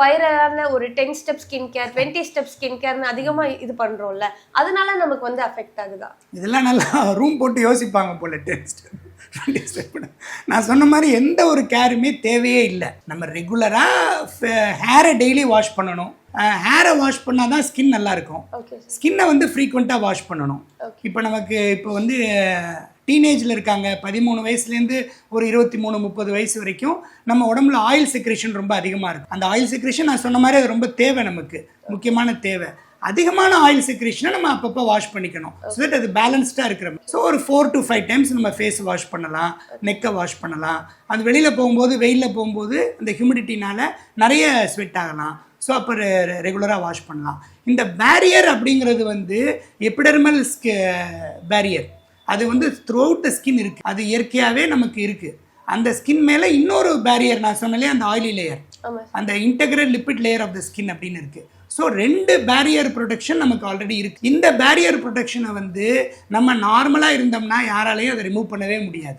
வைரலான ஒரு 10 step skin care 20 step skin கேர்னு அதிகமா இது பண்றோம்ல, அதனால நமக்கு வந்து அஃபெக்ட் ஆகுதா? இதெல்லாம் நல்லா ரூம் போட்டு யோசிப்பாங்க போல. 10 ஸ்டெப் 20 ஸ்டெப். நான் சொன்ன மாதிரி எந்த ஒரு கேருமே தேவையே இல்லை. நம்ம ரெகுலராக ஹேரை டெய்லி வாஷ் பண்ணணும். ஹேரை வாஷ் பண்ணால் தான் ஸ்கின் நல்லா இருக்கும். ஸ்கின்னை வந்து ஃப்ரீக்வெண்ட்டாக வாஷ் பண்ணணும். இப்போ நமக்கு இப்போ வந்து டீனேஜில் இருக்காங்க, 13 வயசுலேருந்து ஒரு 23-30 வயசு வரைக்கும் நம்ம உடம்புல ஆயில் செக்ரேஷன் ரொம்ப அதிகமாக இருக்கும். அந்த ஆயில் செக்ரேஷன் நான் சொன்ன மாதிரி அது ரொம்ப தேவை, நமக்கு முக்கியமான தேவை. அதிகமான ஆயில் செக்ரேஷனை நம்ம அப்பப்போ வாஷ் பண்ணிக்கணும். ஸோ தட் அது பேலன்ஸ்டாக இருக்கிற. ஸோ ஒரு 4 to 5 டைம்ஸ் நம்ம ஃபேஸ் வாஷ் பண்ணலாம், நெக்கை வாஷ் பண்ணலாம். அது வெளியில் போகும்போது, வெயிலில் போகும்போது அந்த ஹியூமிடிட்டினால் நிறைய ஸ்வெட் ஆகலாம். ஸோ அப்போ ரெகுலராக வாஷ் பண்ணலாம். இந்த பேரியர் அப்படிங்கிறது வந்து எபிடெர்மல் பேரியர். அது வந்து த்ரூ அவுட் த ஸ்கின் இருக்குது. அது இயற்கையாகவே நமக்கு இருக்குது. அந்த ஸ்கின் மேலே இன்னொரு பேரியர் நான் சொன்னாலே அந்த ஆயிலி லேயர், அந்த integral lipid layer of the skin அப்படின்னு இருக்குது. ஸோ 2 பேரியர் ப்ரொடெக்ஷன் நமக்கு ஆல்ரெடி இருக்குது. இந்த பேரியர் ப்ரொடெக்ஷனை வந்து நம்ம நார்மலாக இருந்தோம்னா யாராலையும் அதை ரிமூவ் பண்ணவே முடியாது.